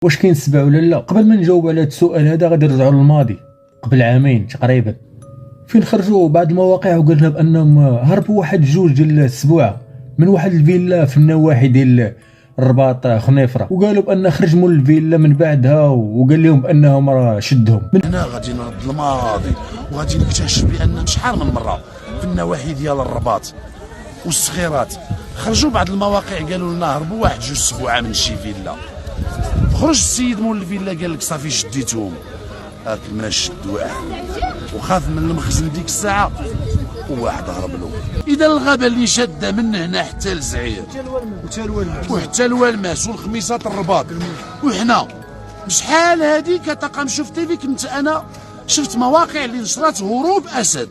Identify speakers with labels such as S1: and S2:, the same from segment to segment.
S1: واش كاين السبع ولا لا؟ قبل ما نجاوب على هذا السؤال هذا غادي نرجعوا للماضي قبل عامين تقريبا، فين خرجوا بعض المواقع وقالنا بانهم هربوا واحد جوج ديال السبوعه من واحد الفيلا في النواحي ديال الرباط خنيفره، وقالوا بان خرج مول الفيلا من بعدها وقال لهم بانهم راه شدهم.
S2: من هنا غادي نرد الماضي وغادي نكتشف بان شحال من مره في النواحي ديال الرباط والصخيرات خرجوا بعض المواقع قالوا لنا هربوا واحد جوج سبوعه من شي فيلا. خرج السيد مول الفيلا قال لك صافي شديتهم، لكن ما شد واحد وخاف من المخزن ديك الساعه وواحد هرب له. اذا الغابه اللي شاده من هنا حتى لزعير وحتى الوالماس والخميسات الرباط، وحنا بشحال هذه كطاقم شفت فيك كنت انا شفت مواقع اللي نشرات هروب اسد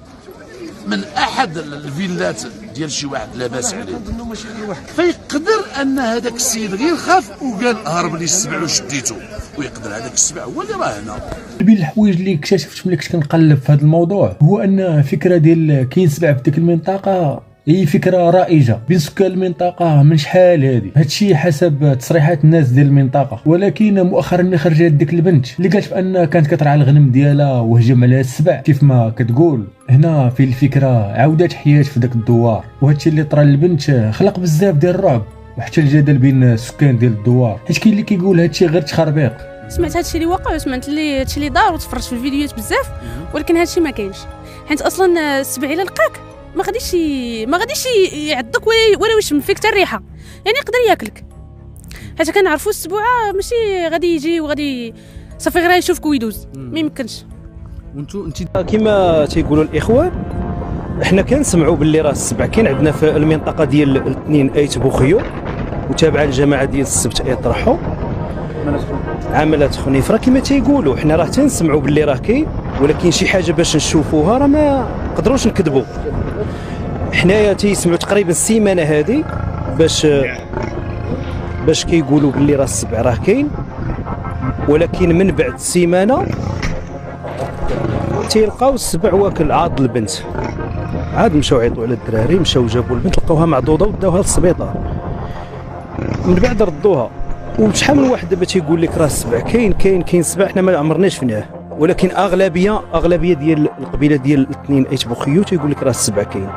S2: من احد الفيلات ديال شي واحد لاباس عليه، فيقدر ان هذاك السيد غير خاف وقال هرب لي السبع وشديته، ويقدر هذاك السبع هو اللي راه هنا.
S1: بين الحوايج اللي اكتشفت ملي كنت كنقلب في هذا الموضوع هو ان فكره ديال كاين سبع في ديك المنطقه هي فكره رائجه بين سكان المنطقه من شحال هذه، هادشي حسب تصريحات الناس ديال المنطقه. ولكن مؤخرا ملي خرجت ديك البنت اللي قالت بان كانت كترعى الغنم ديالها وهجم عليها السبع كيف ما كتقول، هنا في الفكره عاودت حياه في داك الدوار، وهادشي اللي طرا للبنت خلق بزاف ديال الرعب وحتى الجدل بين السكان ديال الدوار، حيت كاين اللي كيقول هادشي غير تخربيق.
S3: سمعت هادشي اللي وقع وسمعت اللي هادشي اللي دار وتفرجت في الفيديوهات بزاف، ولكن هادشي ما كاينش، حيت اصلا السبع الا لقاك ما غاديش يعضك ولا يشم فيك حتى الريحه، يعني يقدر ياكلك، حيت كنعرفوا السبوعه ماشي غادي يجي وغادي صافي غير يشوفك ويدوز، ما يمكنش.
S4: انت كما تيقولوا الاخوان احنا كنسمعوا باللي راه السبع كاين عندنا في المنطقه ديال الاثنين ايت بوخيو وتابعه للجماعه ديال السبت يطرحوا عملات خنيفره كما تيقولوا، حنا راه تنسمعوا باللي راه كاين، ولكن شي حاجه باش نشوفوها راه ما نقدروش نكذبوا. حنايا تيسمعوا تقريبا السيمانه هذه باش كيقولوا باللي راه السبع راه كاين، ولكن من بعد السيمانه تيلقاو السبع واكل عاض البنت، عاد مشاو عيطوا على الدراري، مشاو جابوا البنت لقاوها معضوضه وداوها للسبيطار، من بعد ردوها. وشحال من واحد دابا تيقول لك راه السبع كاين سبع حنا ما عمرناش فيناه، ولكن اغلبيه ديال القبيله ديال الاثنين ايت بوخيو تيقول لك راه السبع كاين،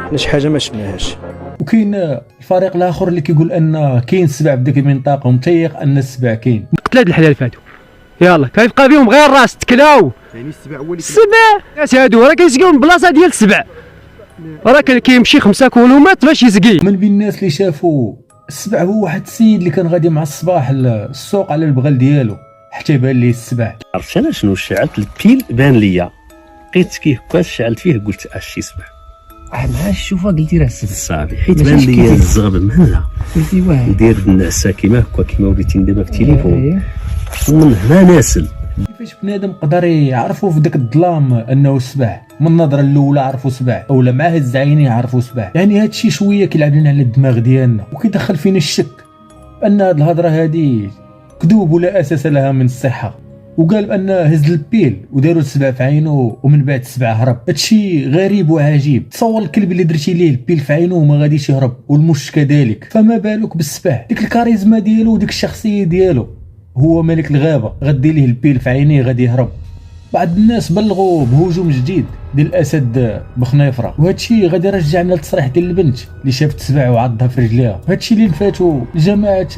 S4: حنا شي حاجه ما شفناهاش.
S1: وكاين الفريق الاخر اللي كيقول ان كاين السبع بديك المنطقه ومتيق ان السبع كاين.
S5: ثلاث الحلال فاتوا يلا كيبقى فيهم غير راس تكلاو، يعني السبع هو اللي الناس هادو راه كيسقيو من بلاصه ديال السبع، راه كيمشي 5 كيلومتر باش يسقي.
S1: من بين الناس اللي شافوا السبع هو واحد السيد اللي كان غادي مع الصباح للسوق على البغل ديالو حتى بان ليه السبع.
S6: عرفت انا شنو شعلت البيل بان ليا، لقيت كيه هكا شعلت فيه قلت شي سبع
S7: مع شوفها قلتي راه السبع
S6: صافي، حيت بان ليا الزغب مهله قلتي واه ندير النعسه كيما هكا كيما وليتي دابا في التليفون، ومن هنا ناسل.
S1: كيفاش بنادم قدر يعرفوا في داك الظلام انه السبع؟ من النظره الاولى عرفوا سبع اولا مع هز عينيه عرفوا سبع، يعني هذا الشيء شويه كيلعب لنا على الدماغ ديالنا وكيدخل فينا الشك بان هذه الهضره هذه كذوب ولا اساس لها من الصحه. وقال بان هز البيل وداروا السبع في عينه ومن بعد السبع هرب. هادشي غريب وعجيب، تصور الكلب اللي درتي ليه البيل في عينه وما غاديش يهرب، والمش كذلك، فما بالك بالسبع؟ ديك الكاريزما ديالو وديك الشخصيه ديالو، هو ملك الغابه غدي ليه البيل في عينيه غادي يهرب. بعض الناس بلغوا بهجوم جديد ديال الاسد بخنيفره، وهادشي غادي يرجعنا للتصريح ديال البنت اللي شافت السبع وعضها في رجليها. هادشي اللي فاتوا جماعه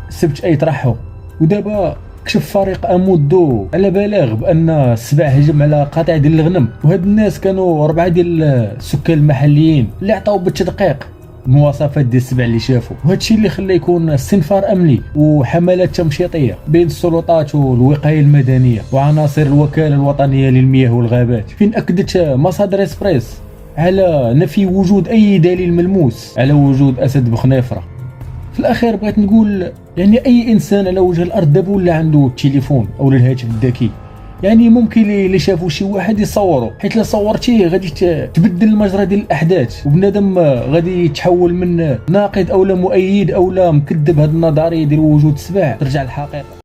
S1: السبت يطرحوا، ودابا كشف فريق امودو على بلاغ بان السبع هجم على قطيع ديال الغنم، وهاد الناس كانوا 4 ديال السكان المحليين اللي عطاو بالتدقيق المواصفات ديال السبع اللي شافوا، وهادشي اللي خلى يكون استنفار امني وحملات تمشيطيه بين السلطات والوقايه المدنيه وعناصر الوكاله الوطنيه للمياه والغابات، فين اكدت مصادر اسبريس على نفي وجود اي دليل ملموس على وجود اسد بخنيفره. في الاخير بغيت نقول يعني اي انسان على وجه الارض دابا ولا عنده التليفون او الهاتف الذكي، يعني ممكن اللي شافوا شي واحد يصوروا، حيت لا صورتيه غادي تبدل المجرى ديال الاحداث، وبنادم غادي يتحول من ناقد او لا مؤيد او لا مكذب هذه النظريه ديال وجود السباع ترجع للحقيقه.